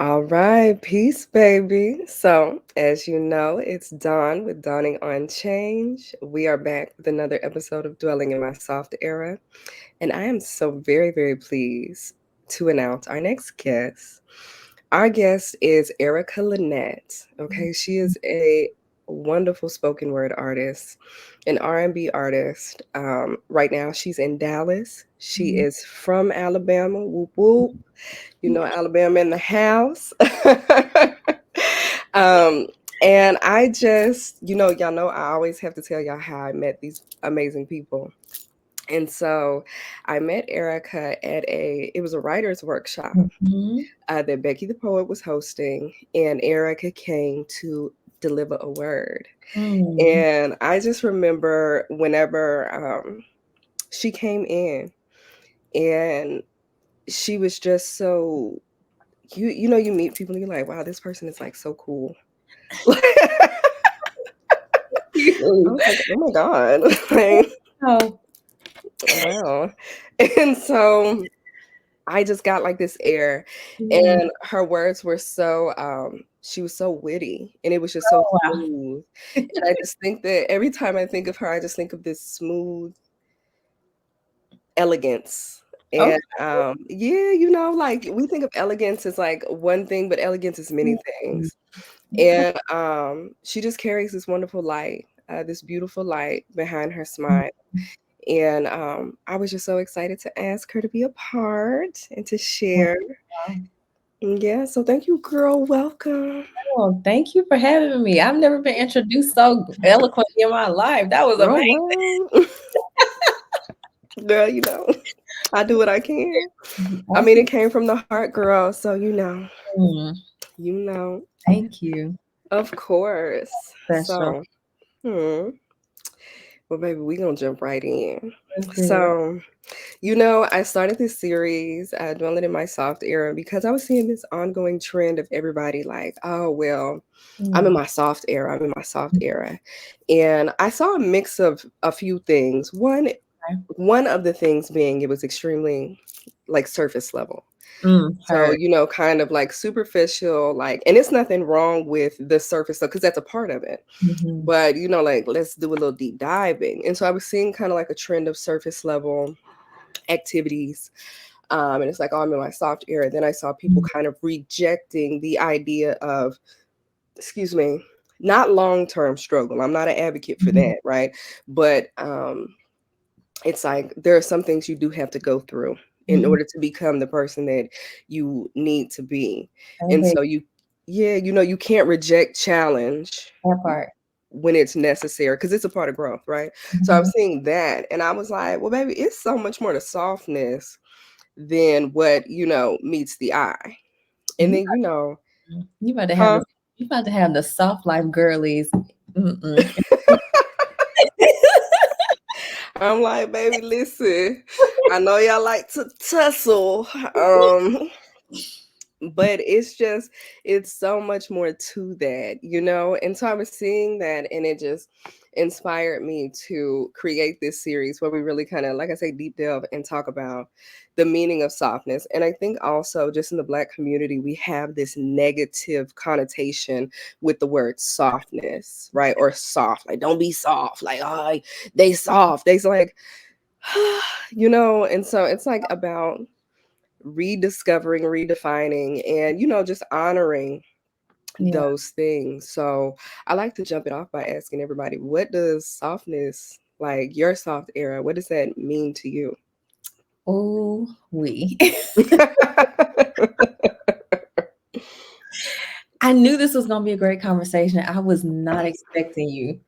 All right, peace, baby. So, as you know, it's Dawn with Dawning on Change. We are back with another episode of Dwelling in My Soft Era. And I am so very, very pleased to announce our next guest. Our guest is Erica Lanette. Okay, she is a wonderful spoken word artist, an R&B artist. Right now, she's in Dallas. She Mhm. is from Alabama. Whoop whoop. Alabama in the house. um, and I just, y'all know I always have to tell y'all how I met these amazing people. And so I met Erica at it was a writer's workshop Mhm. that Becky the Poet was hosting, and Erica came to deliver a word. Mm. And I just remember whenever she came in and she was just so you meet people and you're like, wow, this person is like so cool. I You. was like, oh my God. Like, Oh. wow. And so I just got like this air, Mm. and her words were so she was so witty and it was just so Oh, wow. smooth. And I just think that every time I think of her, I just think of this smooth elegance. And Okay. yeah, like we think of elegance as like one thing, but elegance is many Mhm. things. Okay. And she just carries this wonderful light, this beautiful light behind her smile. And I was just so excited to ask her to be a part and to share. Wow. Yeah, so thank you, girl. Welcome. Well, thank you for having me. I've never been introduced so eloquently in my life. That was Girl, amazing. well, girl, I do what I can. I mean, Awesome. it came from the heart, girl. So Mm. you know, Thank you. of course. Special. So, hmm. Well, baby, we gonna jump right in. Let's do it. So, I started this series, Dwelling in My Soft Era, because I was seeing this ongoing trend of everybody like, oh, well, I'm in Mm. my soft era. I'm in my soft era. And I saw a mix of a few things. Okay. One of the things being it was extremely like surface level. So, Heard. kind of like superficial, like, and it's nothing wrong with the surface stuff because that's a part of it. Mhm. But, like, let's do a little deep diving. And so I was seeing kind of like a trend of surface level activities. And it's like, oh, I'm in my soft era. Then I saw people Mhm. kind of rejecting the idea of, excuse me, not long term struggle. I'm not an advocate for Mhm. that, right? But it's like there are some things you do have to go through in Mhm. order to become the person that you need to be. And Okay. so yeah, you can't reject challenge That part. when it's necessary because it's a part of growth, right? So I was Mhm. seeing that and I was like, well, baby, it's so much more to softness than what, meets the eye. And You then, you about to have huh? the you about to have the soft life girlies. Mm-mm. I'm like, baby, listen, I know y'all like to tussle. Um, but it's so much more to that. And so I was seeing that and it just inspired me to create this series where we really kind of, like I say, deep delve and talk about the meaning of softness. And I think also just in the Black community we have this negative connotation with the word softness, right? Or soft, like don't be soft, like, oh, they soft, they's like and so it's like about rediscovering, redefining, and just honoring Yeah. those things. So I like to jump it off by asking everybody, what does softness, like your soft era, what does that mean to you? Oh, we. I knew this was gonna be a great conversation. I was not expecting you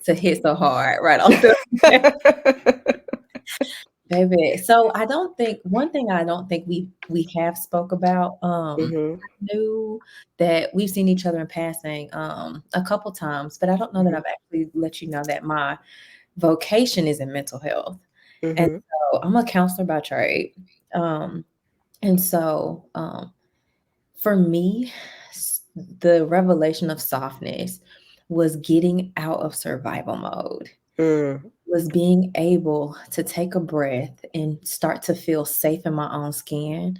to hit so hard right off the baby. So I don't think one thing I don't think we have spoke about. Hmm. I knew that we've seen each other in passing a couple times, but I don't know that Hmm. I've actually let you know that my vocation is in mental health. And Hmm. so I'm a counselor by trade. Um, and so for me, the revelation of softness was getting out of survival mode, Mm. was being able to take a breath and start to feel safe in my own skin.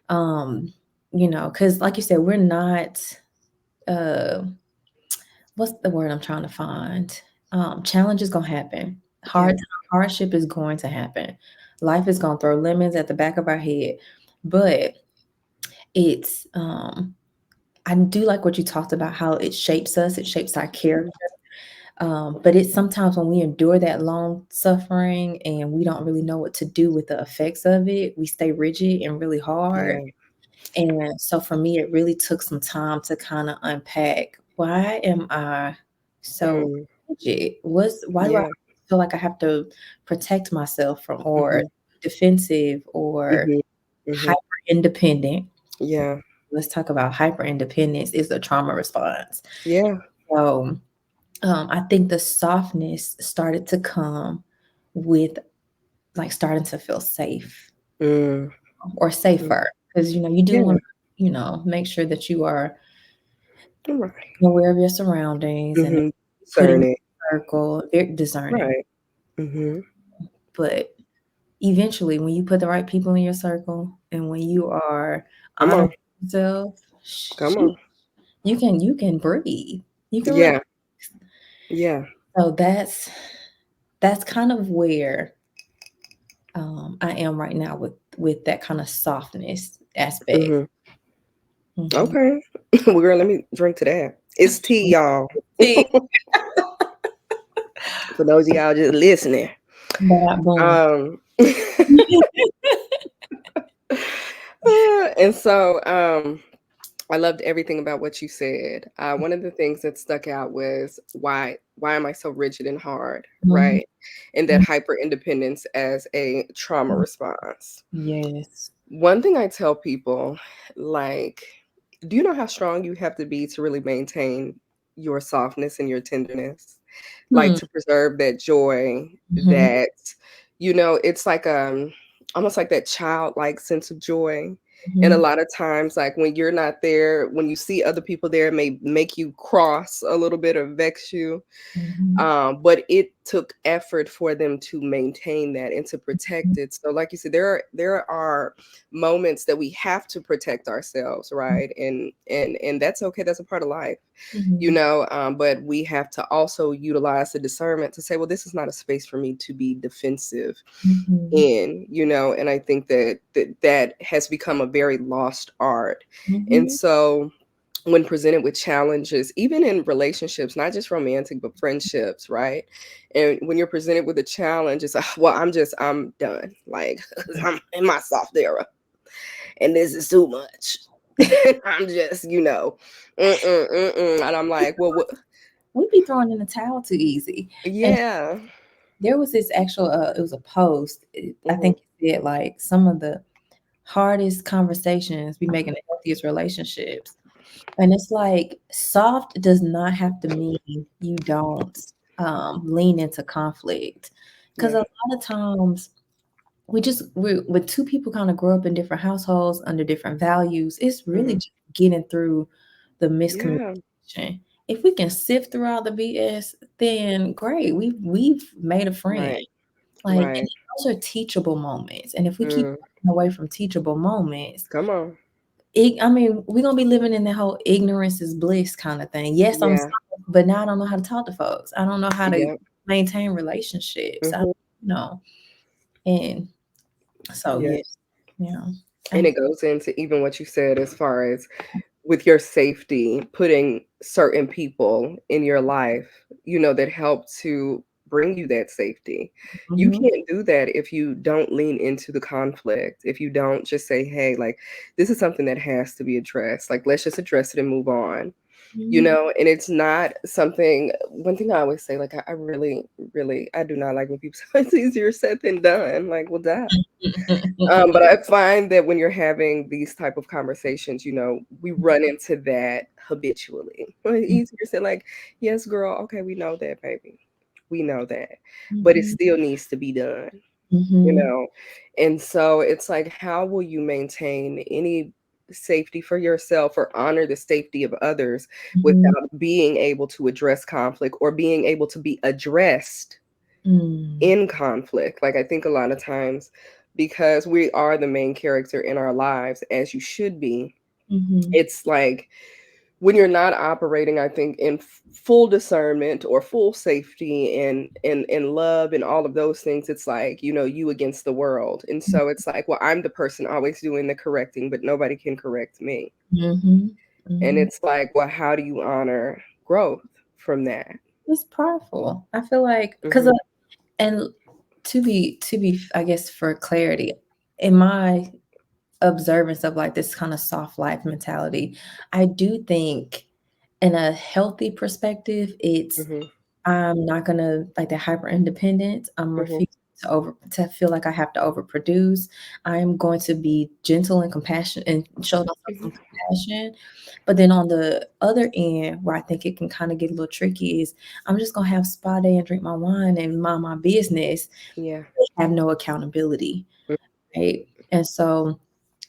Um, because like you said, we're not, uh, what's the word I'm trying to find? Challenge is gonna happen. Yeah. Hardship is going to happen. Life is gonna throw lemons at the back of our head, but it's I do like what you talked about, how it shapes us, it shapes our character. But it's sometimes when we endure that long suffering and we don't really know what to do with the effects of it, we stay rigid and really hard. Yeah. And so for me, it really took some time to kind of unpack, why am I so Mm. rigid? Why do I Yeah. feel like I have to protect myself from, or Mhm. defensive, or Mhm. hyper Mhm. independent? Yeah. Let's talk about hyper independence is a trauma response. Yeah. So I think the softness started to come with like starting to feel safe Mm. or Mm. safer, because you do Yeah. want to make sure that you are Right. aware of your surroundings and Mhm. put in Discerning. your circle, very discerning. Right. Mhm. But eventually, when you put the right people in your circle and when you are Come honoring on. yourself, Come on. you can breathe. You can relax. Yeah. Yeah. So that's kind of where I am right now with that kind of softness aspect. Mhm. Mhm. Okay. Well, girl, let me drink to that. It's tea, y'all. See, For those of y'all just listening. that boom. Um and so I loved everything about what you said. One of the things that stuck out was why am I so rigid and hard, Mhm, right? And that mhm. hyper independence as a trauma response. Yes. One thing I tell people, like, do you know how strong you have to be to really maintain your softness and your tenderness? Like Hmm. to preserve that joy Mhm, that, it's like almost like that childlike sense of joy. And a mhm, lot of times, like when you're not there, when you see other people there, it may make you cross a little bit or vex you. mhm, But it took effort for them to maintain that and to protect it. So, like you said, there are moments that we have to protect ourselves, right? And that's okay. That's a part of life, mhm, but we have to also utilize the discernment to say, well, this is not a space for me to be defensive mhm, in. And I think that has become a very lost art. And mhm, so when presented with challenges, even in relationships, not just romantic, but friendships, right? And when you're presented with a challenge, it's like, well, I'm done. Like, I'm in my soft era, and this is too much. I'm just, and I'm like, well, what? we be throwing in the towel too easy. And Yeah. there was this actual, it was a post. I Hmm. think it said like some of the hardest conversations be making the healthiest relationships. And it's like soft does not have to mean you don't lean into conflict. Because Yeah. a lot of times when two people kind of grow up in different households under different values, it's really Hmm. just getting through the Yeah. miscommunication. If we can sift through all the BS, then great. We've made a friend. Right. Like, and Right. those are teachable moments. And if we keep Mm. walking away from teachable moments, Come on. I mean, we're gonna be living in that whole ignorance is bliss kind of thing. Yes, I'm Yeah. soft, but now I don't know how to talk to folks. I don't know how to Yep. maintain relationships. Hmm. Know. And so Yeah. yes, yeah. And I, it goes into even what you said as far as with your safety, putting certain people in your life, that help to bring you that safety. You mhm, can't do that if you don't lean into the conflict, if you don't just say, hey, like, this is something that has to be addressed. Like, let's just address it and move on. mhm. And it's not something, one thing I always say, like, I really, really, I do not like when people say it's easier said than done. Like, well, duh. But I find that when you're having these type of conversations, we run into that habitually. Well, it's easier said, like, yes, girl, okay, we know that, baby. We know that. But it Mhm, still needs to be done, you mhm, know? And so it's like, how will you maintain any safety for yourself or honor the safety of others mhm, without being able to address conflict or being able to be addressed mm, in conflict? Like, I think a lot of times, because we are the main character in our lives, as you should be, Mhm. It's like when you're not operating, I think, in full discernment or full safety and love and all of those things, it's like, you against the world. And so it's like, well, I'm the person always doing the correcting, but nobody can correct me. Mhm. And Mhm. it's like, well, how do you honor growth from that? It's powerful. I feel like because Hmm. and to be I guess for clarity, in my observance of like this kind of soft life mentality, I do think in a healthy perspective, it's Hmm. I'm not gonna like the hyper independence. I'm Hmm. refusing to feel like I have to overproduce. I'm going to be gentle and compassionate and show myself some Hmm. compassion. But then on the other end, where I think it can kind of get a little tricky is I'm just gonna have spa day and drink my wine and mind my business, Yeah. have no accountability, right? And so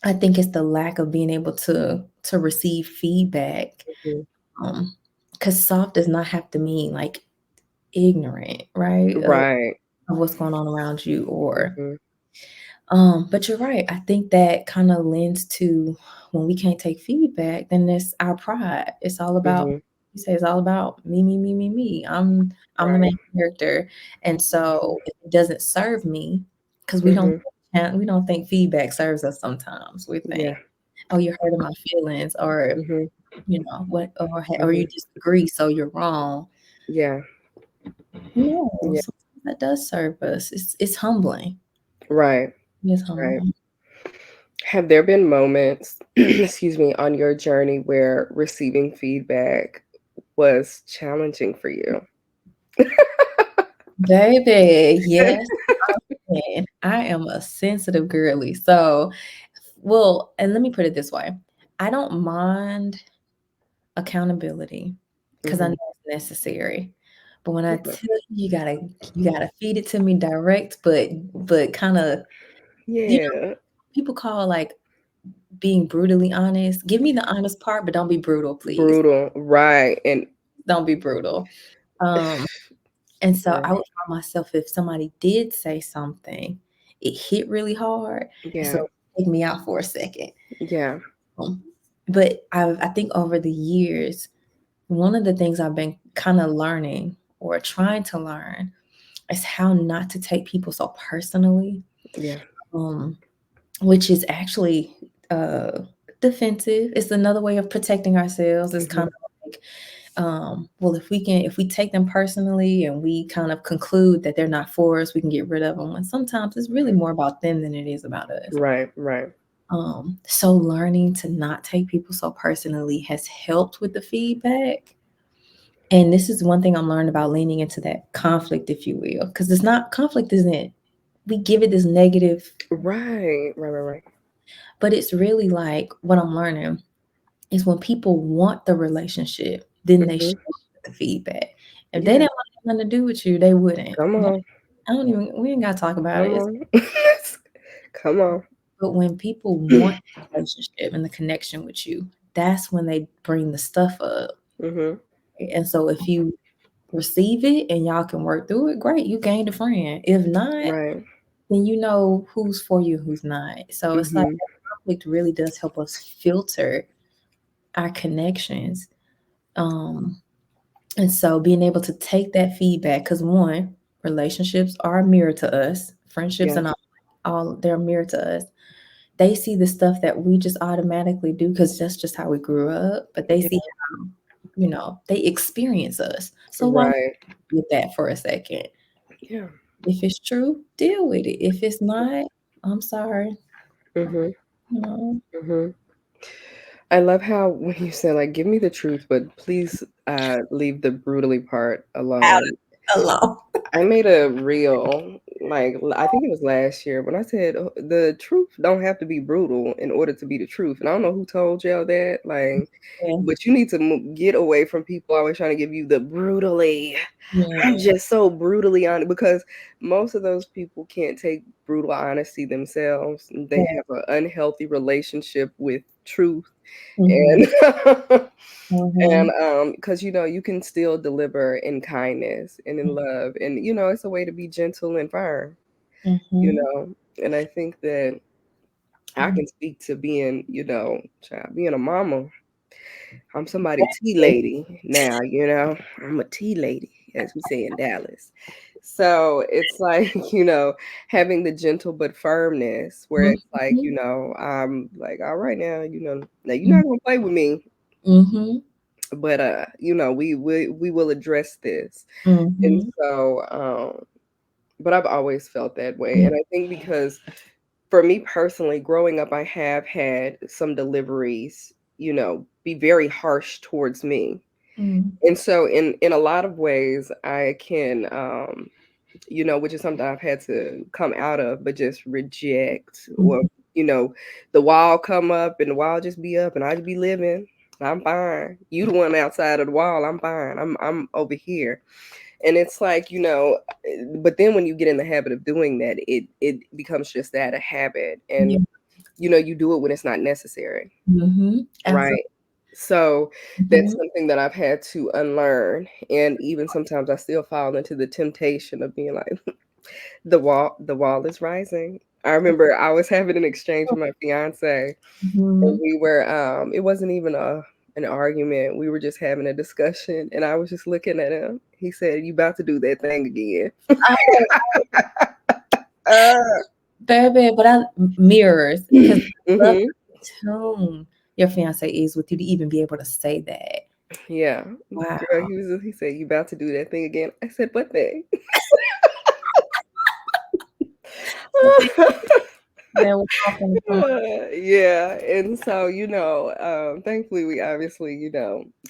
I think it's the lack of being able to receive feedback. Hmm. Because soft does not have to mean like ignorant, right? Right. Of what's going on around you or Hmm. but you're right. I think that kind of lends to when we can't take feedback, then it's our pride. It's all about Hmm. you say it's all about me, me, me, me, me. I'm the Right. main character. And Hmm. so if it doesn't serve me, because Hmm. we don't think feedback serves us sometimes. We think, Yeah. oh, you're hurting my feelings, or Hmm. what, or you Hmm. disagree, so you're wrong. Yeah. No, Yeah. sometimes that does serve us. It's humbling. Right. It's Right. humbling. Have there been moments, excuse me, on your journey where receiving feedback was challenging for you? Baby, yes, man. I am a sensitive girly. So, well, and let me put it this way. I don't mind accountability because I know Hmm. it's necessary. But when I Yeah. tell you, you gotta feed it to me direct, but kind of Yeah. people call like being brutally honest. Give me the honest part, but don't be brutal, please. Brutal. Right. And Don't be brutal. Um, And so yeah. I would find myself if somebody did say something, it hit really hard, and so Yeah. it take me out for a second. Yeah. Um, but I think over the years, one of the things I've been kind of learning or trying to learn is how not to take people so personally, Yeah. um, which is actually defensive. It's another way of protecting ourselves. It's kind Hmm. of like well, if we take them personally and we kind of conclude that they're not for us, we can get rid of them. And sometimes it's really more about them than it is about us. Right. Right. So learning to not take people so personally has helped with the feedback. And this is one thing I'm learning about leaning into that conflict, if you will, because it's not conflict, isn't we give it this negative, Right. Right. Right. Right. but it's really like what I'm learning is when people want the relationship, then they show Hmm. the feedback. If they Yeah. didn't want nothing to do with you, they wouldn't. Come on. I don't even we ain't gotta talk about Come it. on. Come on. But when people want the relationship and the connection with you, that's when they bring the stuff up. Hmm. And so if you receive it and y'all can work through it, great, you gained a friend. If not, Right. then you know who's for you, who's not. So it's like Hmm. that conflict really does help us filter our connections. Um, And so being able to take that feedback, because one, relationships are a mirror to us, friendships Yeah. and all they're a mirror to us. They see the stuff that we just automatically do because that's just how we grew up, but they Yeah. see how, they experience us. So why not Right. with that for a second? Yeah. If it's true, deal with it. If it's not, I'm sorry. Hmm. You know, Hmm. I love how when you say like, "Give me the truth, but please leave the brutally part out alone." alone. I made a reel, like I think it was last year, when I said, "Oh, the truth don't have to be brutal in order to be the truth." And I don't know who told y'all that, like, Yeah. but you need to get away from people always trying to give you the brutally. I'm Yeah. just so brutally honest because most of those people can't take brutal honesty themselves. They Yeah. have an unhealthy relationship with truth Mm-hmm. and Mm-hmm. because you can still deliver in kindness and in love, and it's a way to be gentle and firm, you Mm-hmm. know. And I think that I Mhm. can speak to being, child, being a mama. I'm somebody tea lady now, I'm a tea lady, as we say in Dallas. So it's like, having the gentle but firmness where it's like, Mhm. I'm like, all right now, now you're Mhm. not gonna play with me, Mhm. but we will address this. And Mhm. so but I've always felt that way. And I think because for me personally, growing up, I have had some deliveries, be very harsh towards me. Mhm. And so in a lot of ways I can which is something I've had to come out of, but just reject, or Mhm. you know, the wall come up and the wall just be up and I just be living. I'm fine. You the one outside of the wall. I'm fine. I'm over here. And it's like, but then when you get in the habit of doing that, it becomes just that, a habit. And Yeah. you do it when it's not necessary. Mhm. Right. Absolutely. So that's Mhm. something that I've had to unlearn. And even sometimes I still fall into the temptation of being like, the wall is rising. I remember I was having an exchange with my fiance, and Mhm. we were it wasn't even an argument. We were just having a discussion, and I was just looking at him. He said, "You about to do that thing again." Oh, Uh, baby, but I mirrors because I love mhm. how in tune your fiance is with you to even be able to say that. Yeah. Girl, Wow. he said, "You about to do that thing again?" I said, "What thing?" Man, we're talking from Yeah, and so thankfully we obviously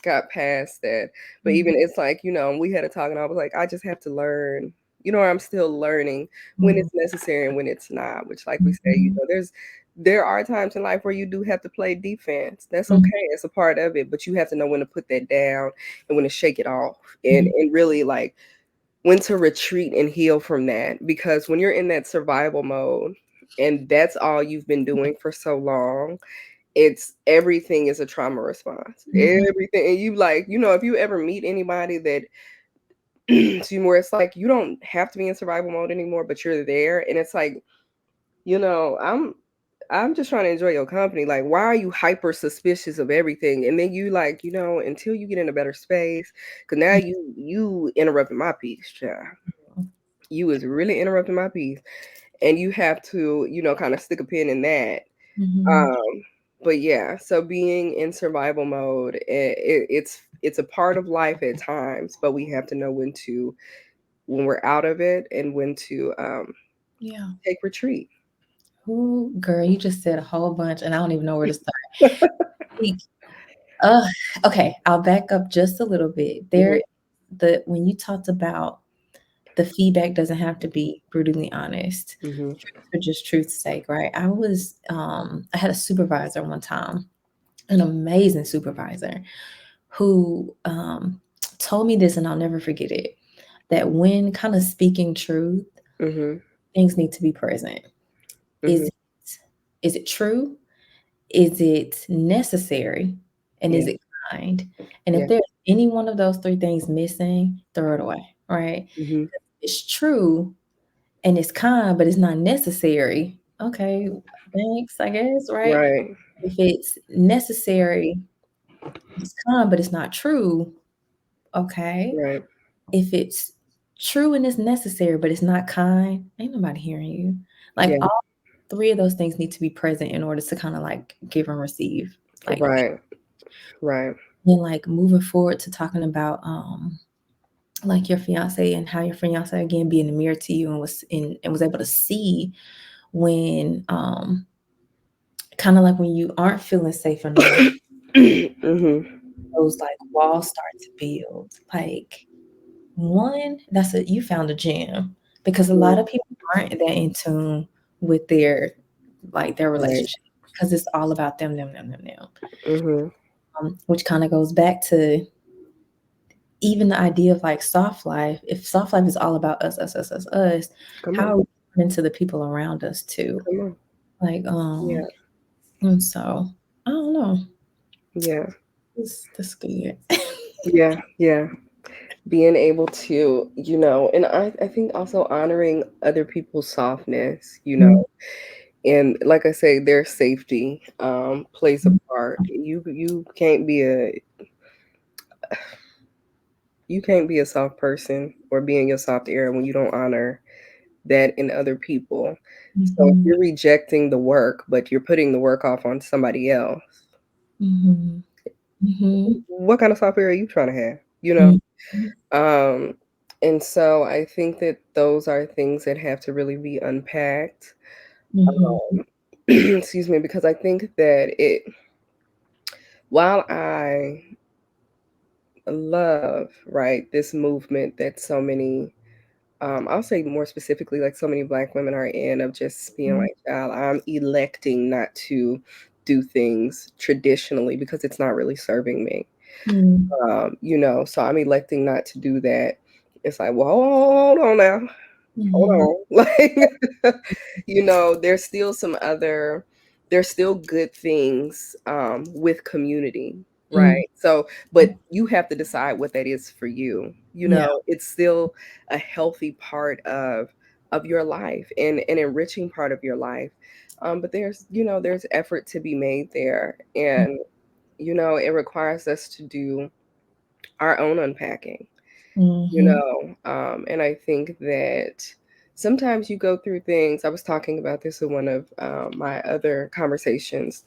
got past that. But even mhm, it's like we had a talk, and I was like, I just have to learn. I'm still learning when mhm, it's necessary and when it's not. Which, like we say, mhm, there are times in life where you do have to play defense. That's mhm, okay. It's a part of it. But you have to know when to put that down and when to shake it off, and mhm, really like when to retreat and heal from that, because when you're in that survival mode and that's all you've been doing for so long, it's everything is a trauma response, mhm, everything. And you like, if you ever meet anybody that excuse me, where it's like you don't have to be in survival mode anymore, but you're there, and it's like, you know i'm I'm just trying to enjoy your company. Like, why are you hyper suspicious of everything? And then you like, until you get in a better space, because now you interrupting my peace, child. You was really interrupting my piece, and you have to kind of stick a pin in that. mhm. um but yeah, so being in survival mode, it's a part of life at times, but we have to know when we're out of it and when to Yeah. take retreat. Ooh, girl, you just said a whole bunch, and I don't even know where to start. Like, okay, I'll back up just a little bit. Hmm. When you talked about the feedback doesn't have to be brutally honest, Hmm. truth for just truth's sake, right? I had a supervisor one time, an amazing supervisor, who told me this, and I'll never forget it, that when kind of speaking truth, Hmm. things need to be present. Hmm. Is is it true? Is it necessary? And Yeah. is it kind? And if Yeah. there's any one of those three things missing, throw it away, right? Hmm. It's true and it's kind, but it's not necessary. Okay, thanks, I guess, right? Right. If it's necessary, it's kind, but it's not true. Okay. Right. If it's true and it's necessary, but it's not kind, ain't nobody hearing you. Like, Yeah. all three of those things need to be present in order to kind of like give and receive. Like, Right. Right. then like moving forward to talking about like your fiance and how your fiance again be in the mirror to you and was able to see when kind of like when you aren't feeling safe enough, Hmm. those like walls start to build. Like, one, you found a gem, because a lot of people aren't that in tune with their Right. relationship, because it's all about them. Hmm. Which kind of goes back to even the idea of like soft life. If soft life is all about us, Come how on. are we into the people around us too? Come on. Like, Yeah. and so I don't know. Yeah. This good. Yeah. Yeah. Being able to, and I think also honoring other people's softness, Mhm. And like I say, their safety plays a part. You can't be a soft person or be in your soft area when you don't honor that in other people. So if Mhm. you're rejecting the work, but you're putting the work off on somebody else, Mhm. Mhm. what kind of soft area are you trying to have? You know? Mhm. Um, and so I think that those are things that have to really be unpacked. Mhm. Um, excuse me, because I think that while I love, right, this movement that so many, I'll say more specifically, like so many Black women are in, of just being like, child, I'm electing not to do things traditionally because it's not really serving me. Mhm. So I'm electing not to do that. It's like, well, hold on now. Hold Mhm. on. Like, there's still there's still good things with community, Mhm. right? So, but you have to decide what that is for you. Yeah. It's still a healthy part of your life and an enriching part of your life. But there's effort to be made there. And, it requires us to do our own unpacking, Mhm. and I think that sometimes you go through things. I was talking about this in one of my other conversations,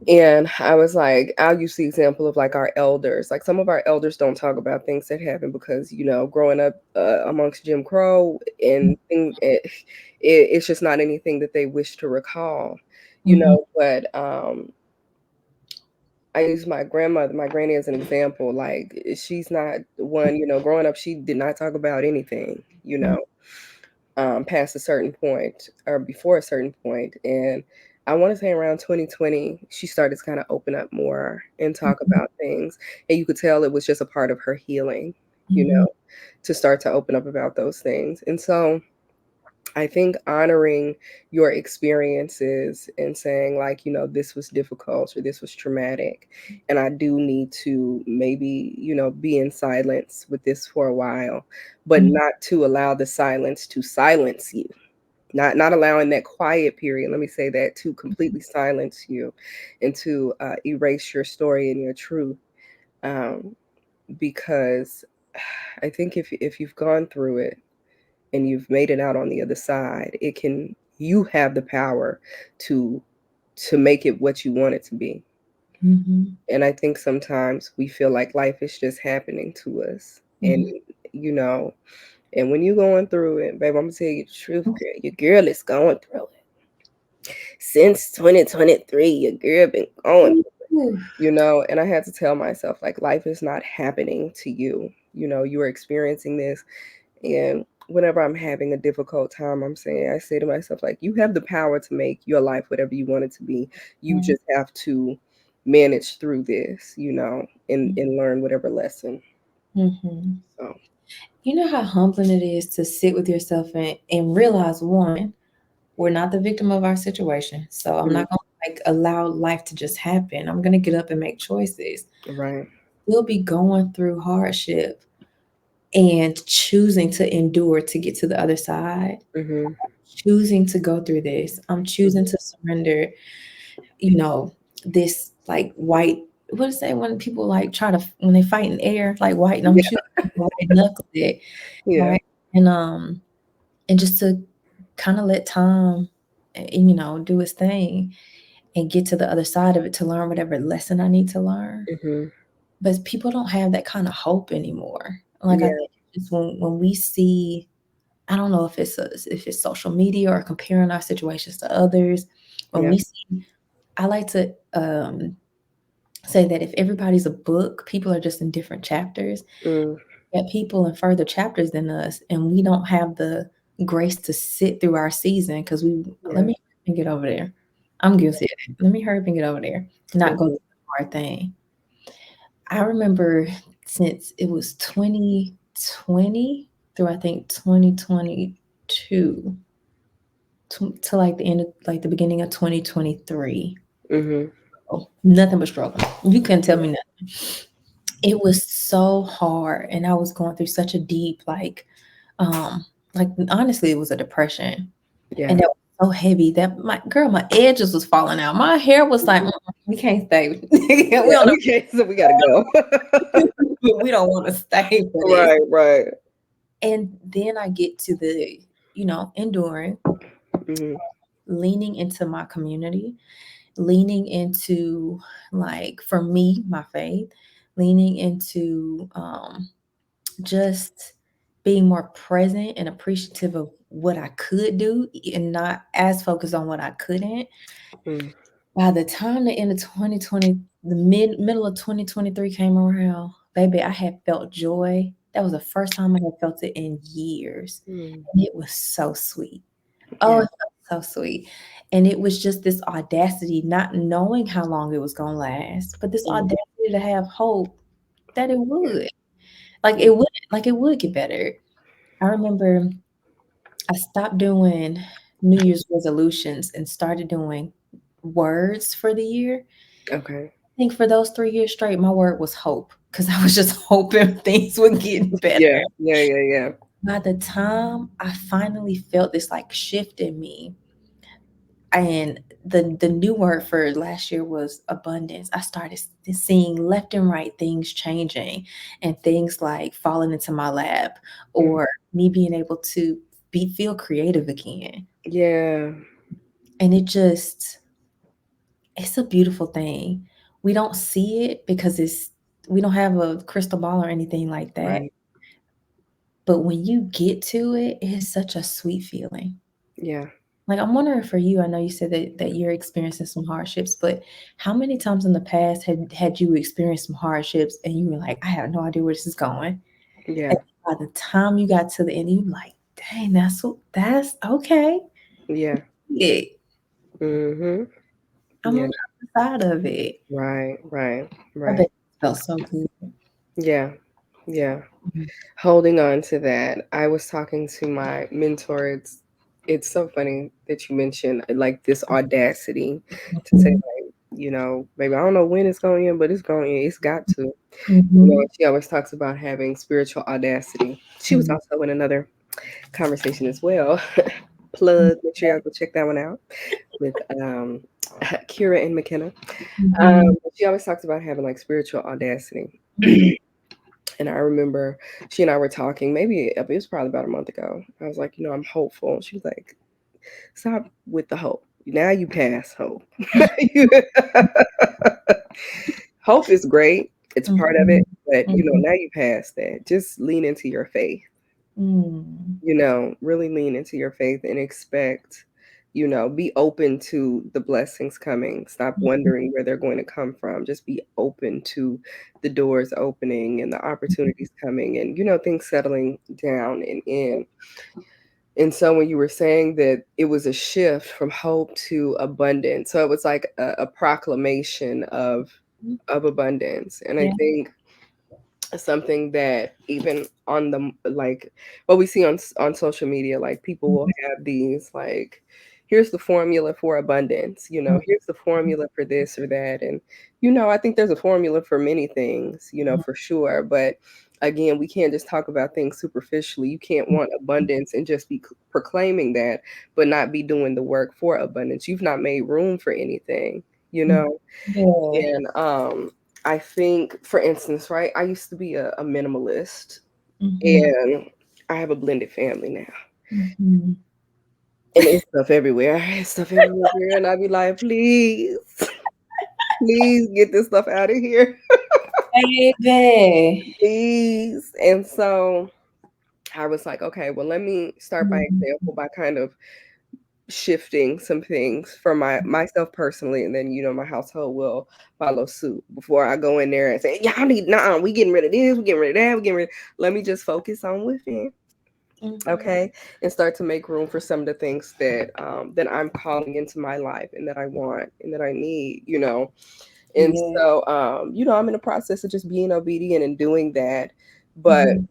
and I was like, I'll use the example of like our elders. Like some of our elders don't talk about things that happened because growing up amongst Jim Crow and it's just not anything that they wish to recall. Mhm. But I use my grandmother, my granny as an example. Like she's not one, growing up, she did not talk about anything, past a certain point or before a certain point. And I want to say around 2020, she started to kind of open up more and talk Mhm. about things. And you could tell it was just a part of her healing, you Mhm. know, to start to open up about those things. And so I think honoring your experiences and saying, like, this was difficult or this was traumatic, and I do need to maybe, be in silence with this for a while, but Mhm. not to allow the silence to silence you. Not allowing that quiet period, let me say that, to completely silence you and to erase your story and your truth. Um, because I think if you've gone through it and you've made it out on the other side, you have the power to make it what you want it to be. Mhm. And I think sometimes we feel like life is just happening to us. And Mhm. you know, and when you're going through it, babe, I'm gonna tell you the truth, girl. Your girl is going through it. Since 2023, your girl been going, Ooh. and I had to tell myself, like, life is not happening to you. You are experiencing this. And whenever I'm having a difficult time, I say to myself, like, you have the power to make your life whatever you want it to be. You Mhm. just have to manage through this, and learn whatever lesson. Mhm. So, You know how humbling it is to sit with yourself and realize, one, we're not the victim of our situation. So I'm mhm, not gonna like allow life to just happen. I'm gonna get up and make choices. right. We'll be going through hardship and choosing to endure to get to the other side. Mhm. Choosing to go through this. I'm choosing to surrender, you know, this like white, what is that when people like try to when they fight in air, like white, and I'm Yeah. choosing to white knuckle it, Yeah. right? And just to kind of let time, do its thing and get to the other side of it to learn whatever lesson I need to learn. Mhm. But people don't have that kind of hope anymore. Like I Yeah. think just when we see, I don't know if it's social media or comparing our situations to others. When Yeah. we see, I like to say that if everybody's a book, people are just in different chapters. Mm. Got people in further chapters than us, and we don't have the grace to sit through our season because we let Yeah. me hurry up and get over there. I'm guilty of it. Let me hurry up and get over there. Not go through Mhm. the hard thing. I remember since it was 2020 through I think 2022 to like the end of like the beginning of 2023. Mhm. Oh, nothing but struggle. You couldn't tell me nothing. It was so hard, and I was going through such a deep, like honestly, it was a depression, and Yeah. that was so heavy that my edges was falling out. My hair was like, Mhm. we can't stay. we Yeah, don't okay, so we gotta go. we don't want to stay for this. Right, right. And then I get to the, enduring, Mhm, leaning into my community, leaning into, like, for me, my faith, leaning into just being more present and appreciative of what I could do and not as focused on what I couldn't. mm, By the time the end of 2020, the middle of 2023 came around, baby, I had felt joy. That was the first time I had felt it in years. mm. And it was so sweet. Oh, Yeah, it felt so sweet. And it was just this audacity, not knowing how long it was gonna last, but this mm, audacity to have hope that it yeah, would. yeah, Like it would get better. I remember I stopped doing New Year's resolutions and started doing words for the year. okay. I think for those 3 years straight, my word was hope because I was just hoping things would get better. Yeah, yeah, yeah, yeah. By the time I finally felt this like shift in me, and the new word for last year was abundance. I started seeing left and right things changing and things like falling into my lap Mhm. or me being able to feel creative again. Yeah, And it's a beautiful thing. We don't see it because we don't have a crystal ball or anything like that. right. But when you get to it, it is such a sweet feeling. Yeah, Like, I'm wondering for you, I know you said that you're experiencing some hardships, but how many times in the past had you experienced some hardships and you were like, I have no idea where this is going? yeah, And by the time you got to the end, you were like, dang, that's okay. yeah. Yeah, Mhm. I'm Yeah, on the other side of it. right, right, I right. bet it felt so good. Yeah, yeah. Mhm, Holding on to that. I was talking to my mentor. It's so funny that you mentioned like this audacity to say mhm, like, maybe I don't know when it's going in, but it's going in. It's got to. mhm, She always talks about having spiritual audacity. She was mhm, also in another conversation as well. Plug, make sure y'all go check that one out with Kira and McKenna. mhm, She always talks about having like spiritual audacity. mhm, And I remember she and I were talking, maybe it was probably about a month ago. I was like, I'm hopeful. She was like, stop with the hope. Now you pass hope. You- Hope is great. It's part of it. mhm, But, mhm, now you pass that. Just lean into your faith, mhm, really lean into your faith and expect, be open to the blessings coming. Stop mhm, wondering where they're going to come from. Just be open to the doors opening and the opportunities coming and, things settling down and in. And so when you were saying that it was a shift from hope to abundance, so it was like a proclamation mhm. of abundance. And I Yeah. think something that even on the like what we see on social media, like people will Mhm, have these like, here's the formula for abundance, here's the formula for this or that. And I think there's a formula for many things, for sure. But again, we can't just talk about things superficially. You can't want abundance and just be proclaiming that but not be doing the work for abundance. You've not made room for anything, you mhm. know. Yeah. And I think, for instance, right, I used to be a minimalist, Mhm, and I have a blended family now. mhm. And it's stuff everywhere. It's stuff everywhere. And I'd be like, please, please get this stuff out of here. Baby. Please. And so I was like, okay, well, let me start by Mhm, example by kind of shifting some things for myself personally, and then my household will follow suit before I go in there and say, y'all need nah, we getting rid of this, we getting rid of that, we getting rid. Let me just focus on within, mhm. okay, and start to make room for some of the things that I'm calling into my life and that I want and that I need. And Yeah. so I'm in the process of just being obedient and doing that, but Mhm,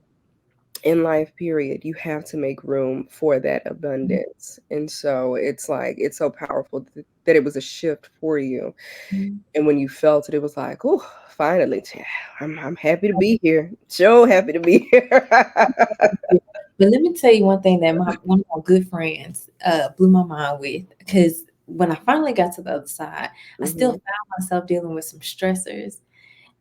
in life period, you have to make room for that mhm, abundance. And so it's like it's so powerful that it was a shift for you. mhm. And when you felt it, it was like, oh, finally, I'm happy to be here, so happy to be here. But let me tell you one thing that my one of my good friends blew my mind with, because when I finally got to the other side, I still Mhm. found myself dealing with some stressors.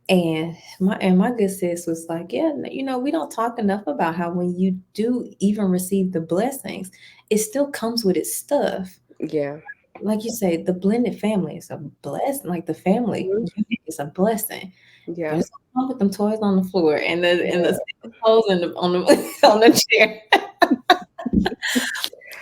And my good sis was like, yeah, we don't talk enough about how when you do even receive the blessings, it still comes with its stuff. Yeah. Like you say, the blended family is a blessing. Like the family Mhm. unit is a blessing. But Yeah. it's gonna come with them toys on the floor and the Yeah. sticky toes on the on the chair.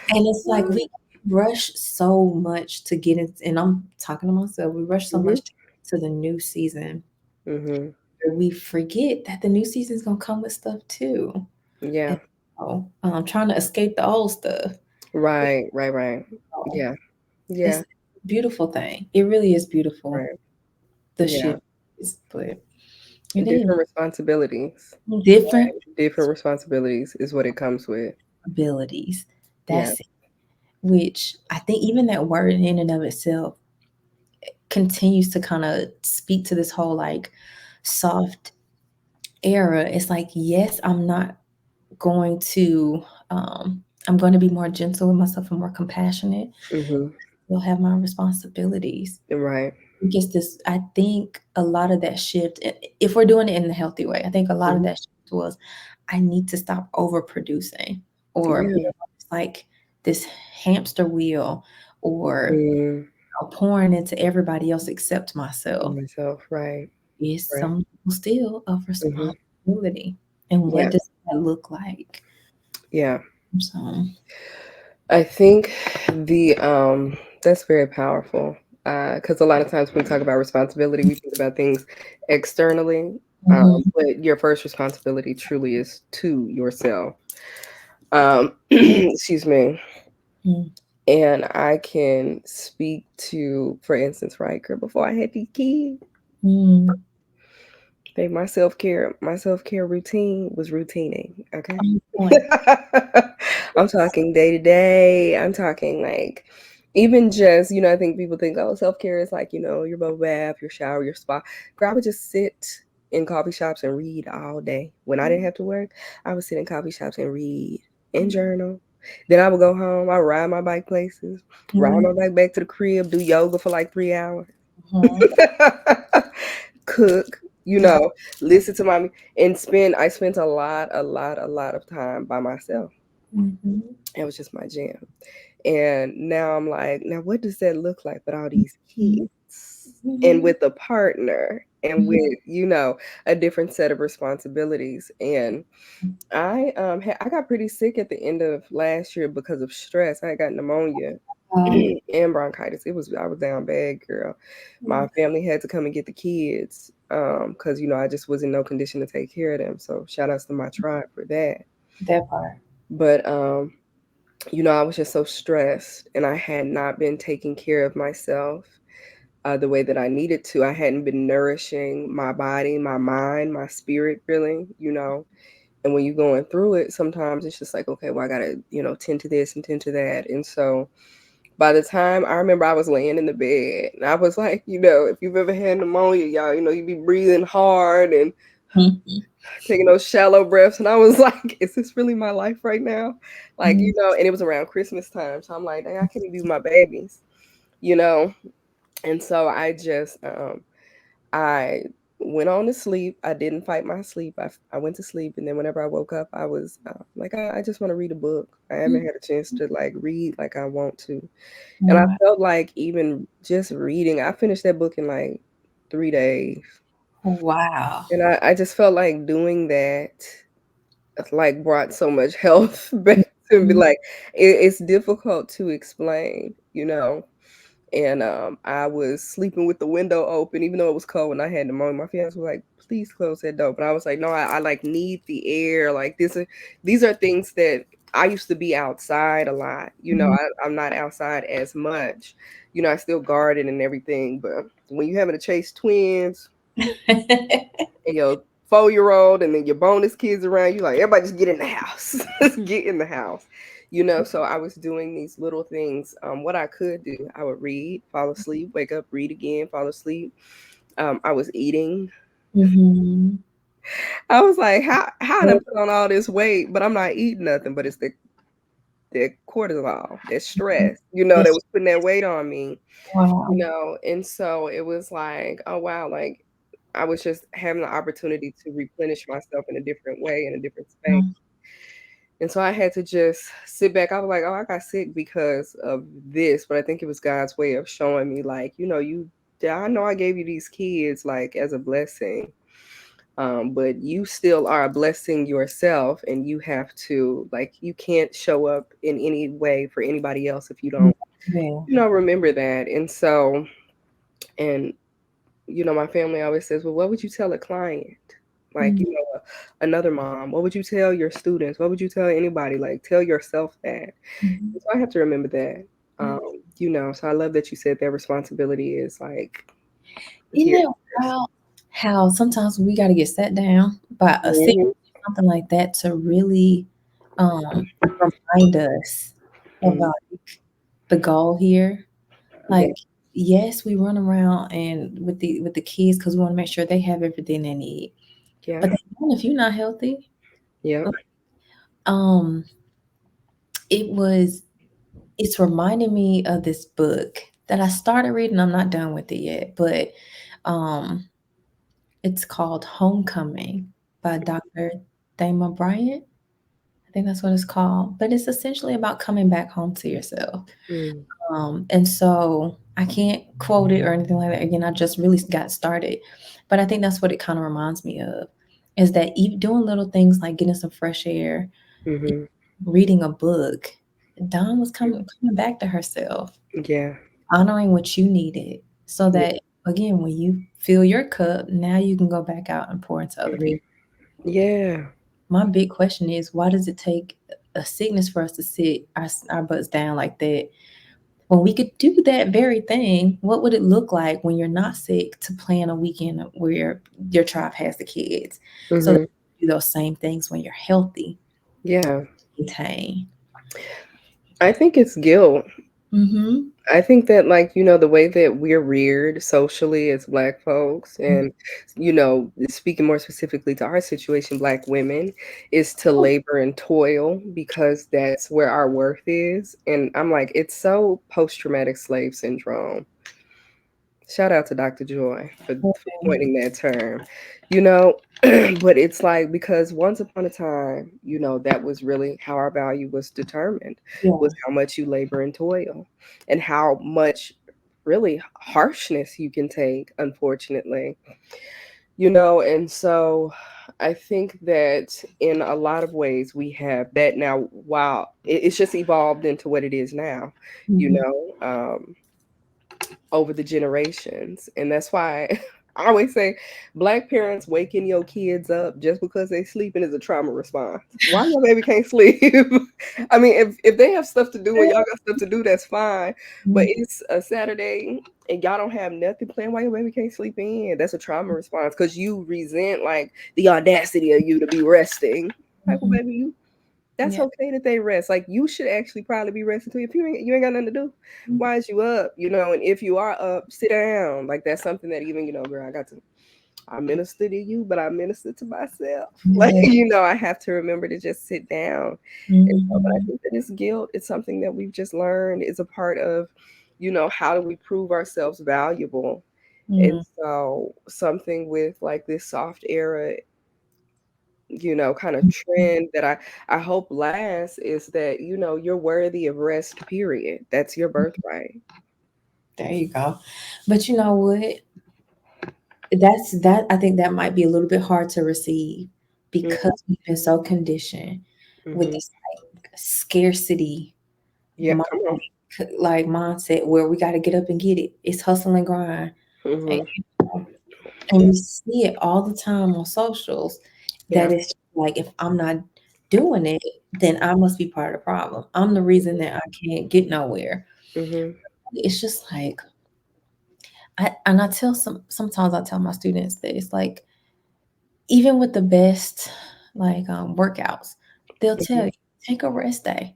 And it's like we rush so much to get in, and I'm talking to myself, we rush so Mhm. much to the new season, Mhm. where we forget that the new season's gonna come with stuff too. And Yeah. so, trying to escape the old stuff. Right. Right. Right. So, Yeah. it's Yeah. a beautiful thing. It really is beautiful. Right. The Yeah. shift is, but it is Different responsibilities. different Different responsibilities is what it comes with. abilities. Yeah. That's it. Which I think even that word in and of itself continues to kind of speak to this whole like soft era. It's like, yes, going to I'm going to be more gentle with myself and more compassionate. Mhm. You'll have my responsibilities. Right. I think a lot of that shift, if we're doing it in a healthy way, I think a lot of Mhm. that shift was, I need to stop overproducing, or Yeah. it's like this hamster wheel, or Mm. pouring into everybody else except myself. Myself. Right. Is Right. some still of Mhm. responsibility. And what Yeah. does that look like? Yeah. So, I think the that's very powerful. Because a lot of times when we talk about responsibility, we think about things externally. mhm, But your first responsibility truly is to yourself. Excuse me. mm, And I can speak to, for instance, right, girl, before I had these kids, mm, babe, my self-care routine was routining, okay? on point. I'm talking day to day. I'm talking like even just, I think people think, oh, self-care is like, your bubble bath, your shower, your spa. Girl, I would just sit in coffee shops and read all day. When I didn't have to work, I would sit in coffee shops and read and journal. Then I would go home, I would ride my bike places, ride Mhm, my bike back to the crib, do yoga for like 3 hours. mhm, Cook, mhm, listen to my and I spent a lot of time by myself. mhm, It was just my jam. And now I'm like, now what does that look like with all these mhm, kids and mhm, with a partner and mhm, with, a different set of responsibilities. And I got pretty sick at the end of last year because of stress. I got pneumonia um, and bronchitis. I was down bad, girl. My family had to come and get the kids because I just was in no condition to take care of them. So shout outs to my tribe for that. that part. But I was just so stressed and I had not been taking care of myself the way that I needed to. I hadn't been nourishing my body, my mind, my spirit, really. And when you're going through it, sometimes it's just like, okay, well, I gotta, tend to this and tend to that. And so by the time I remember I was laying in the bed and I was like, if you've ever had pneumonia, y'all, you be breathing hard and Mhm, taking those shallow breaths. And I was like, is this really my life right now? Like, mhm, and it was around Christmas time. So I'm like, dang, I can't even be my babies, you know? And so I went on to sleep. I didn't fight my sleep. I went to sleep. And then whenever I woke up, I was like, I just want to read a book. I haven't mhm. had a chance to like read like I want to. And I Wow. felt like even just reading, I finished that book in like 3 days. Wow. And I just felt like doing that like brought so much health back to me. Mhm, Like it's difficult to explain. And I was sleeping with the window open, even though it was cold and I had pneumonia. My fiance was like, please close that door. But I was like, no, I like need the air. Like these are things that I used to be outside a lot. mhm. I'm not outside as much. I still garden and everything. But when you having to chase twins and your 4-year-old and then your bonus kids around, you like, everybody just get in the house. Let's get in the house. So I was doing these little things. What I could do, I would read, fall asleep, wake up, read again, fall asleep. I was eating. Mhm. I was like, how I done put on all this weight, but I'm not eating nothing, but it's the cortisol, that stress, that That's was putting that weight on me, wow. and so it was like, oh wow, like I was just having the opportunity to replenish myself in a different way, in a different space. Mm, And so I had to just sit back. I was like, oh, I got sick because of this, but I think it was God's way of showing me, like, I know I gave you these kids like as a blessing, but you still are a blessing yourself, and you have to, like, you can't show up in any way for anybody else if you mm, don't, yeah. remember that. And so, and my family always says, well, what would you tell a client? Like, Mm, another mom, what would you tell your students? What would you tell anybody? Like, tell yourself that. mhm. So I have to remember that. Mm. So I love that you said that responsibility is like Isn't here. that wild how sometimes we gotta get sat down by a sick Mhm, something like that to really, um, remind us of, mhm. like, the goal here. Yeah, Like, yes, we run around and with the kids because we wanna make sure they have everything they need, yeah, but they don't if you're not healthy. yeah. Um, it was it's reminding me of this book that I started reading, I'm not done with it yet, but, um, it's called Homecoming by Dr. Thema Bryant. I think that's what it's called, but it's essentially about coming back home to yourself. Mm, And so I can't quote it or anything like that. Again, I just really got started, but I think that's what it kind of reminds me of is that even doing little things like getting some fresh air, mhm. reading a book. Dawn was coming back to herself, Yeah, honoring what you needed, so yeah. that again, when you fill your cup, now you can go back out and pour into other Mhm. people. Yeah. My big question is, why does it take a sickness for us to sit our butts down like that? When we could do that very thing, what would it look like when you're not sick to plan a weekend where your tribe has the kids? So that Mhm. you do those same things when you're healthy, Yeah. maintain. I think it's guilt. Mhm. I think that, like, the way that we're reared socially as Black folks, Mhm. and, speaking more specifically to our situation, Black women, is to labor and toil because that's where our worth is. And I'm like, it's so post traumatic slave syndrome. Shout out to Dr. Joy for coining that term, you know. But it's like, because once upon a time, that was really how our value was determined, Yeah. was how much you labor and toil, and how much really harshness you can take, unfortunately. And so I think that in a lot of ways we have that now. Wow, it's just evolved into what it is now, you Mhm. know. Over the generations. And that's why I always say Black parents waking your kids up just because they sleeping is a trauma response. Why your baby can't sleep? I mean, if they have stuff to do and y'all got stuff to do, that's fine. But Mhm. it's a Saturday and y'all don't have nothing planned, why your baby can't sleep in? That's a trauma response because you resent, like, the audacity of you to be resting. Like, well, Mhm. baby, that's Yeah. okay that they rest. Like, you should actually probably be resting too. If you ain't got nothing to do, Mhm. why is you up? And if you are up, sit down. Like, that's something that even, girl, I minister to you, but I minister to myself. Like, Yeah. I have to remember to just sit down. And so, but I Mhm. think that this guilt is something that we've just learned is a part of, how do we prove ourselves valuable? And Mhm. so something with like this soft era, kind of trend that I hope lasts is that, you're worthy of rest, period. That's your birthright. There you go. But you know what? That I think that might be a little bit hard to receive because Mhm, we've been so conditioned with mhm. this like scarcity Yeah, mind, come on. like mindset where we got to get up and get it. It's hustle and grind, and, Mhm. and Yeah, we see it all the time on socials. yeah. That it's like if I'm not doing it, then I must be part of the problem. I'm the reason that I can't get nowhere. Mhm, It's just like I tell sometimes I tell my students that it's like even with the best like workouts, they'll tell mhm, you take a rest day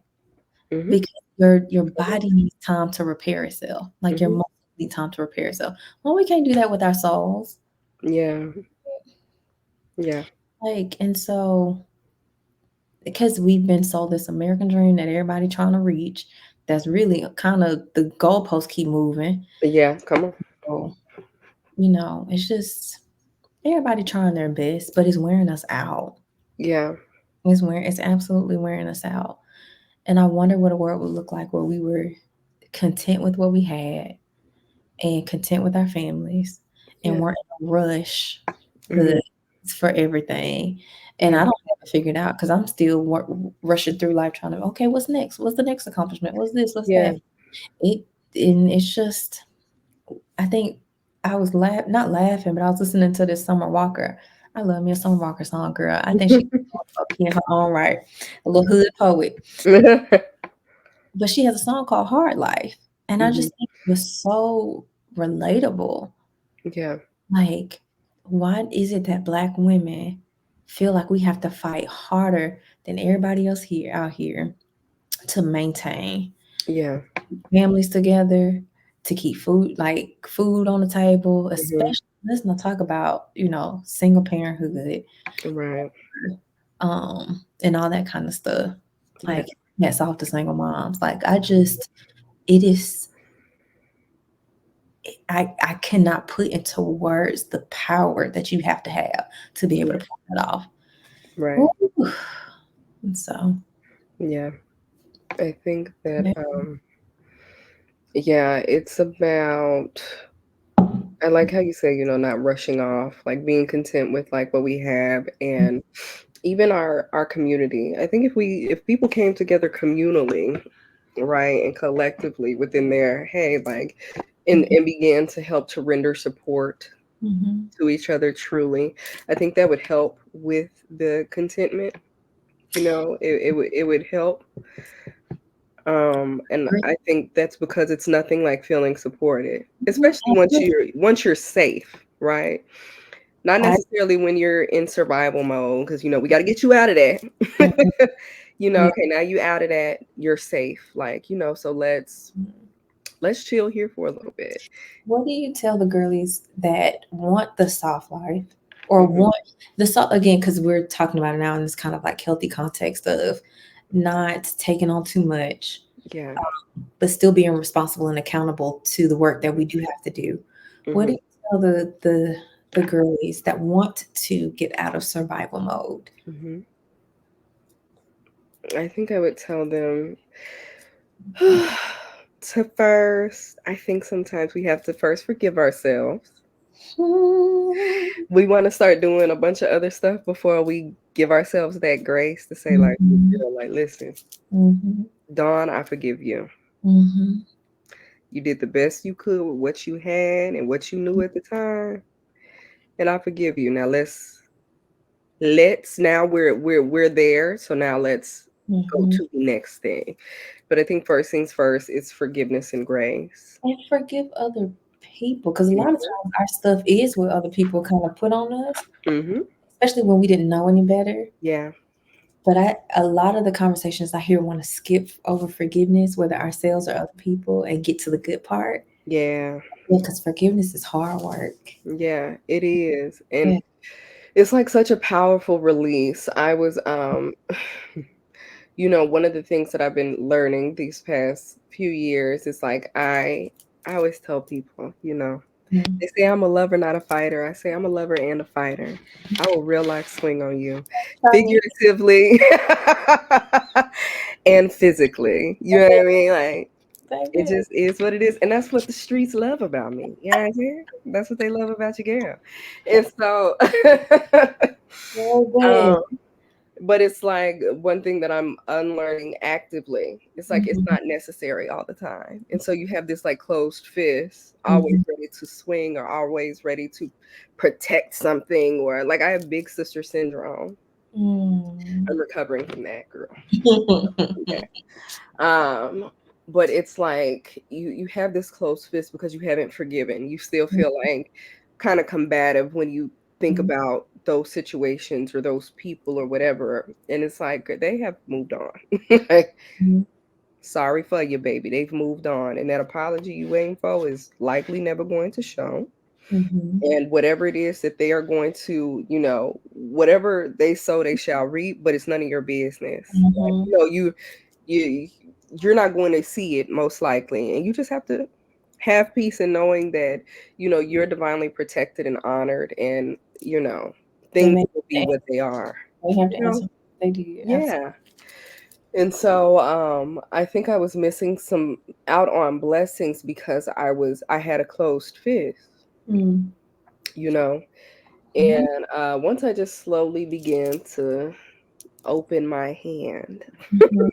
mhm, because your body needs time to repair itself. Like your mhm. muscles need time to repair itself. Well, we can't do that with our souls. Yeah, yeah. Like, and so because we've been sold this American dream that everybody trying to reach, that's really kind of the goalposts keep moving. Yeah, come on. So, it's just everybody trying their best, but it's wearing us out. Yeah. It's absolutely wearing us out. And I wonder what a world would look like where we were content with what we had and content with our families and Yeah. weren't in a rush Hmm. goods for everything. And I Yeah. don't have it figured out because I'm still rushing through life trying to, okay, what's next? What's the next accomplishment? What's this? What's Yeah. that? It and it's just I think I was not laughing, but I was listening to this Summer Walker. I love me a Summer Walker song, girl. I think she's in her own right, a little hood poet. But she has a song called Hard Life. And I Hmm. just think it was so relatable. Yeah. Like, why is it that Black women feel like we have to fight harder than everybody else here out here to maintain Yeah. families together, to keep food on the table, Hmm. especially let's not talk about, single parenthood, Right. and all that kind of stuff. Yeah. Like, that's off to single moms. Like, it is I cannot put into words the power that you have to be able Yeah. to pull that off. Right. Ooh. And so, Yeah. I think that yeah. yeah, it's about, I like how you say, not rushing off, like being content with like what we have, and even our community. I think if people came together communally, right, and collectively within their, hey, like, and began to help to render support Mhm. to each other truly, I think that would help with the contentment. It would help. And Great. I think that's because it's nothing like feeling supported, Mhm. especially once you're safe, right? Not I necessarily when you're in survival mode, because we got to get you out of that. mhm. Yeah. Okay, now you out of that, you're safe. Like, so let's chill here for a little bit. What do you tell the girlies that want the soft life or Hmm. want the soft again? Because we're talking about it now in this kind of like healthy context of not taking on too much, Yeah. but still being responsible and accountable to the work that we do have to do. What do Hmm. you tell the girlies that want to get out of survival mode? Hmm. I think I would tell them to first, I think sometimes we have to first forgive ourselves. We want to start doing a bunch of other stuff before we give ourselves that grace to say, like, Mhm, listen, mhm, Dawn, I forgive you. mhm, You did the best you could with what you had and what you knew at the time, and I forgive you. Now let's now we're there, so now let's go mhm. to the next thing. But I think first things first is forgiveness and grace. And forgive other people, because a lot of Mhm. times our stuff is what other people kind of put on us, Mhm. especially when we didn't know any better. Yeah. But a lot of the conversations I hear want to skip over forgiveness, whether ourselves or other people, and get to the good part. Yeah. Because forgiveness is hard work. Yeah, it is. And Yeah. it's like such a powerful release. I was one of the things that I've been learning these past few years is like I always tell people, Mhm. they say I'm a lover, not a fighter. I say I'm a lover and a fighter. I will real life swing on you, Right. figuratively and physically. You know what I mean? Like, it Baby. just is what it is, and that's what the streets love about me. You know what I'm saying? That's what they love about your girl, and so, Baby. um, but it's like one thing that I'm unlearning actively. It's like it's Mhm, not necessary all the time. And so you have this like closed fist, always mhm, ready to swing or always ready to protect something, or like I have big sister syndrome. mm. I'm recovering from that, girl. From that. But it's like you have this closed fist because you haven't forgiven. You still feel like kind of combative when you think Mhm, about those situations or those people or whatever. And it's like they have moved on. Like, mhm, sorry for you, baby. They've moved on. And that apology you waiting for is likely never going to show. mhm, And whatever it is that they are going to, whatever they sow, they shall reap, but it's none of your business. Like, Mhm. you you're not going to see it most likely, and you just have to have peace in knowing that you're divinely protected and honored, and Then things they will be what they are. have You to know, answer what they did. Absolutely. yeah. And so I think I was missing some out on blessings because I had a closed fist, Mm. you know. Mhm. And once I just slowly began to open my hand Mhm.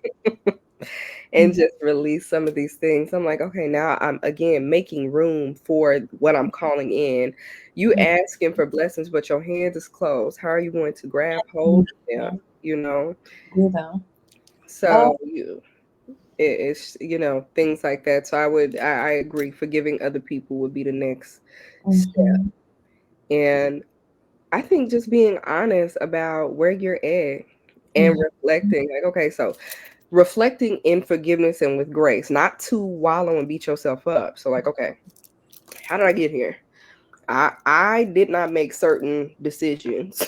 and just release some of these things, I'm like, okay, now I'm again making room for what I'm calling in. You Mhm. asking for blessings, but your hand is closed. How are you going to grab hold Mhm. of them? You know? You know. Oh. So it's things like that. So I agree, forgiving other people would be the next step. Mhm. And I think just being honest about where you're at and Mhm. reflecting, like, okay, so reflecting in forgiveness and with grace, not to wallow and beat yourself up. So, like, okay, how did I get here? I did not make certain decisions.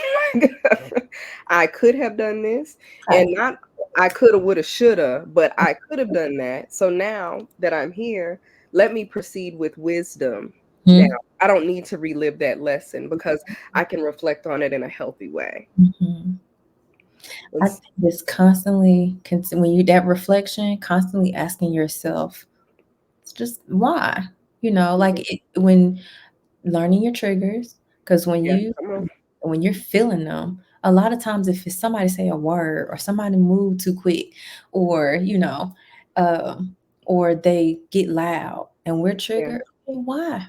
I could have done this, and Right. not I coulda, woulda, shoulda, but I could have done that. So now that I'm here, let me proceed with wisdom. Now Mhm. I don't need to relive that lesson because I can reflect on it in a healthy way. Mhm. I It's, think it's constantly when you that reflection, constantly asking yourself, it's just why, mhm, like when learning your triggers, because yeah, come on, when you're feeling them, a lot of times if it's somebody say a word or somebody move too quick, or um, or they get loud and we're yeah, triggered, okay,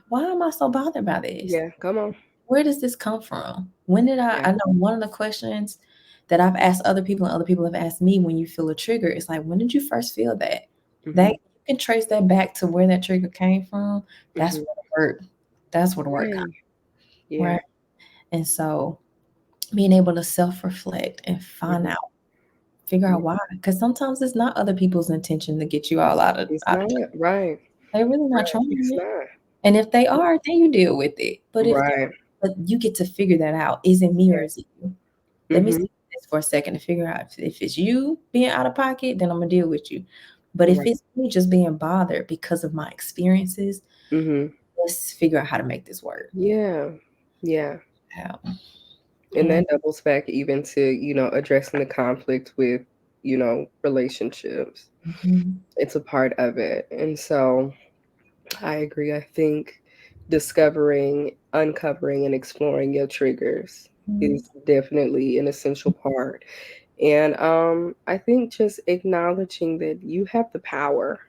why am I so bothered by this? yeah, come on, Where does this come from? When did yeah, I know one of the questions that I've asked other people and other people have asked me when you feel a trigger, it's like, when did you first feel that? That hmm, you can trace that back to where that trigger came from. That's hmm, where the work, that's where the work right, comes, yeah, right? And so being able to self-reflect and find hmm, out, figure yeah. out why. Because sometimes it's not other people's intention to get you all It's out of not right, they're really not right. trying It's it. not And if they are, then you deal with it. But if they're right. but you get to figure that out. Is it me or Yeah. is it you? Let me Hmm. see this for a second to figure out if it's you being out of pocket, then I'm gonna deal with you. But if Right. it's me just being bothered because of my experiences, Hmm. let's figure out how to make this work. Yeah. Yeah. Yeah. And Yeah. that doubles back even to, addressing the conflict with, relationships. Mhm. It's a part of it. And so I agree. I think discovering, uncovering, and exploring your triggers Mhm. is definitely an essential part. And I think just acknowledging that you have the power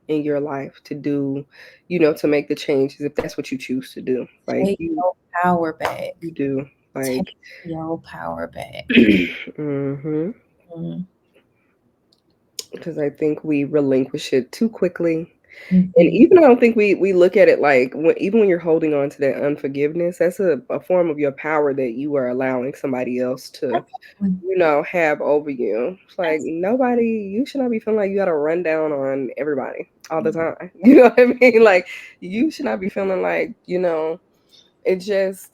in your life to do, to make the changes if that's what you choose to do. Like Take your power back. you do. Like, Take your power back. hmm, Mhm. because I think we relinquish it too quickly. And Mhm. even I don't think we look at it like even when you're holding on to that unforgiveness, that's a form of your power that you are allowing somebody else to Absolutely. have over you. It's like nobody, you should not be feeling like you got to run down on everybody all the Absolutely. time. You know what I mean? Like you should not be feeling like, it just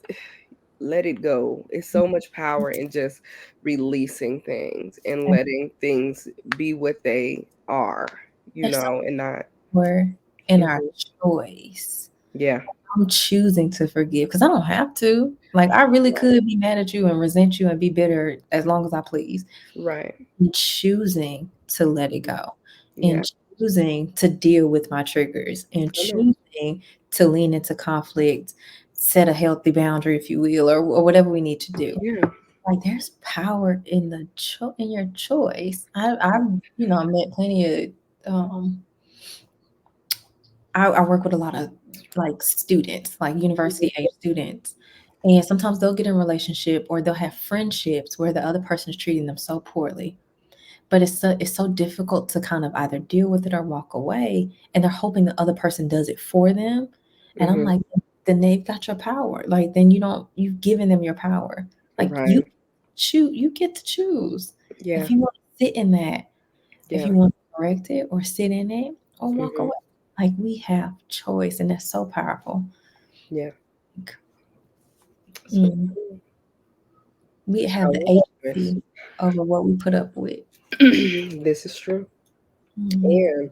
let it go. It's so much power in just releasing things and And letting things be what they are, there's so and not. power in our Mhm. choice. Yeah. I'm choosing to forgive because I don't have to. Like, I really Right. could be mad at you and resent you and be bitter as long as I please. Right. And choosing to let it go, Yeah. and choosing to deal with my triggers, and Come on. choosing to lean into conflict, set a healthy boundary, if you will, or whatever we need to do. Yeah. Like, there's power in in your choice. I've met plenty of I work with a lot of like students, like Mhm. university age students. And sometimes they'll get in a relationship or they'll have friendships where the other person is treating them so poorly. But it's so difficult to kind of either deal with it or walk away. And they're hoping the other person does it for them. And I'm Mhm. like, then they've got your power. Like, then you've given them your power. Like, Right. you get to choose Yeah. if you want to sit in that, if Yeah. you want to correct it or sit in it or walk Mhm. away. Like, we have choice, and that's so powerful. Yeah. So Mm. cool. We have I the wish. agency over what we put up with. This is true. Mhm.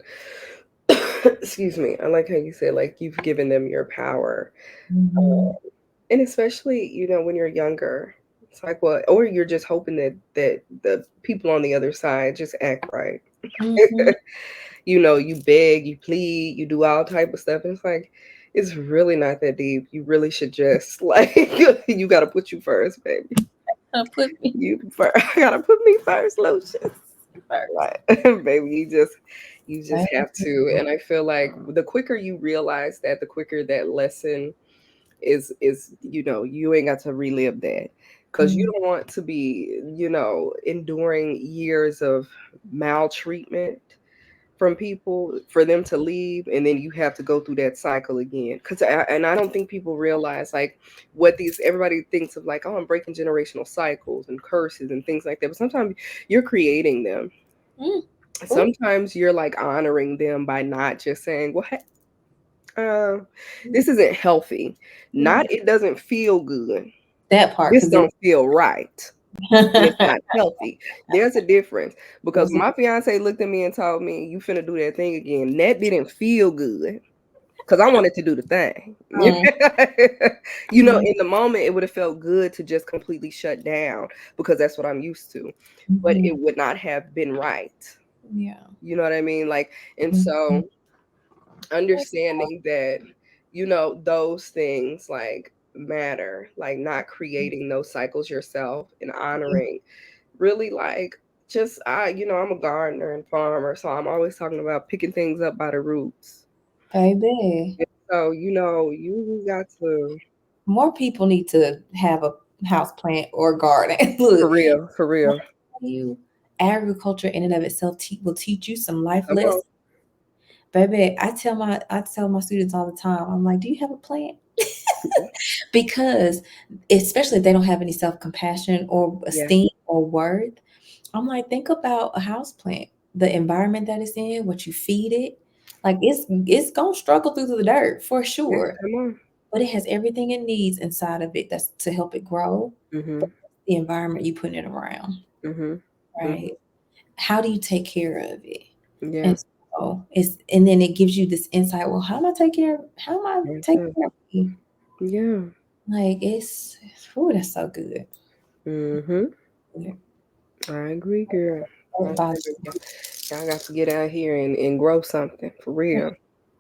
And excuse me, I like how you said like you've given them your power. Mhm. And especially, when you're younger, it's like, well, or you're just hoping that the people on the other side just act right. Mhm. You beg, you plead, you do all type of stuff, and it's like it's really not that deep. You really should just like you got to put you first, baby. Put me You first, gotta put me first, Lucius. first. Right, baby. You just have to, and I feel like the quicker you realize that, the quicker that lesson is you ain't got to relive that because you Mm. don't want to be enduring years of maltreatment from people for them to leave, and then you have to go through that cycle again. And I don't think people realize like what these everybody thinks of, like, oh, I'm breaking generational cycles and curses and things like that, but sometimes you're creating them. Mm. Ooh. Sometimes you're like honoring them by not just saying, well, hey, uh, Mm. this isn't healthy. Not Mm. it doesn't feel good. That part, This because it don't feel right. And it's not healthy. There's a difference because was. my fiance looked at me and told me, "You finna do that thing again." That didn't feel good because I wanted to do the thing. Mm. In the moment, it would have felt good to just completely shut down because that's what I'm used to, but Mhm. it would not have been right. Yeah. You know what I mean? Like, and Mhm. so understanding that those things like matter, like not creating those cycles yourself and honoring really like just I'm a gardener and farmer, so I'm always talking about picking things up by the roots. Baby, And so you got to, more people need to have a house plant or garden. Look, for real, for when real. I tell you, agriculture in and of itself will teach you some life Come on. lessons. Baby, I tell my students all the time. I'm like, do you have a plant? Because especially if they don't have any self compassion or Yeah, esteem or worth, I'm like, think about a house plant, the environment that it's in, what you feed it. Like it's gonna struggle through the dirt for yeah, sure, come on. but it has everything it needs inside of it that's to help it grow. Mhm. The environment you put it around, Mhm. right? Mhm. How do you take care of it? Yeah, And and then it gives you this insight. Well, how am I that's taking it. care of you? Yeah. Like oh, that's so good. Mhm. Yeah. I agree, girl. I About agree. Y'all got to get out here and grow something for real.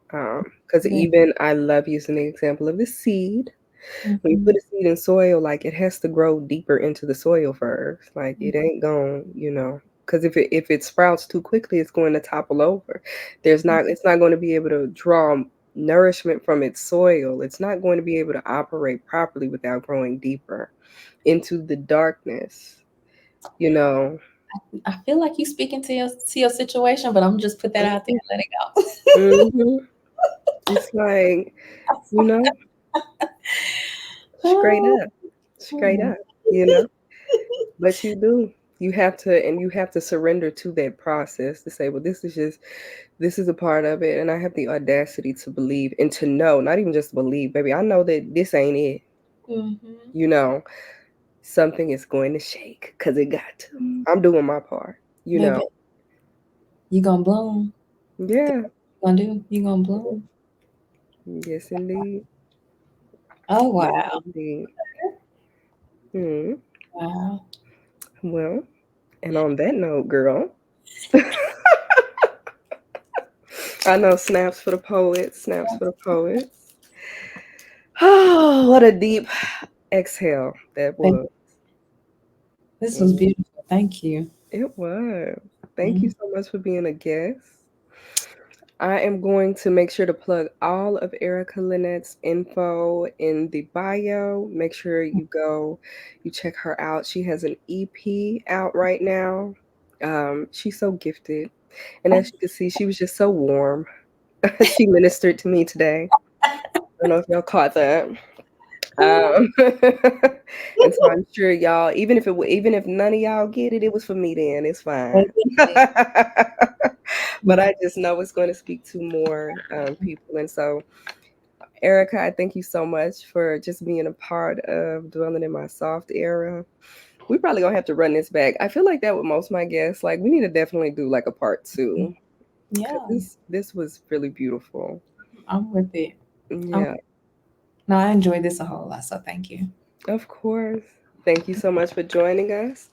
Because yeah. even I love using the example of the seed. When you put Mhm. a seed in soil, like it has to grow deeper into the soil first. Like Mhm. it ain't going. Because if it sprouts too quickly, it's going to topple over. It's not going to be able to draw nourishment from its soil. It's not going to be able to operate properly without growing deeper into the darkness. You know. I feel like you speaking to your situation, but I'm just put that out there and let it Mm-hmm. It's like, you know, straight go. up, straight up, you know. But you do. You have to surrender to that process to say, well, this is a part of it, and I have the audacity to believe and to know, not even just believe, baby. I know that this ain't it. Mhm. You know, something is going to shake because it got to. Mhm. I'm doing my part. You know. Baby, you gonna bloom. Yeah. Gonna do. You gonna bloom. Yes, indeed. Oh Yes, wow. indeed. Hmm. Wow. Well, and on that note, girl, I know snaps for the poets, snaps for the poets. Oh, what a deep exhale that Baby, was. this was Mm, beautiful. Thank you. it was. Thank you Mhm. so much for being a guest. I am going to make sure to plug all of Erica Lynette's info in the bio. Make sure you check her out. She has an EP out right now. She's so gifted. And as you can see, she was just so warm. She ministered to me today. I don't know if y'all caught that. And so I'm sure y'all, even if none of y'all get it, it was for me then. It's fine. Baby, But I just know it's going to speak to more people. And so, Erica, I thank you so much for just being a part of dwelling in my soft era. We probably gonna have to run this back. I feel like that with most of my guests. Like we need to definitely do like a part two because Yeah, this was really beautiful. I'm with it. Um, Yeah, no, I enjoyed this a whole lot, so thank you. of course. Thank you so much for joining us.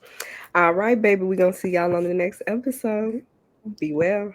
All right, baby, we're gonna see y'all on the next episode. Be well.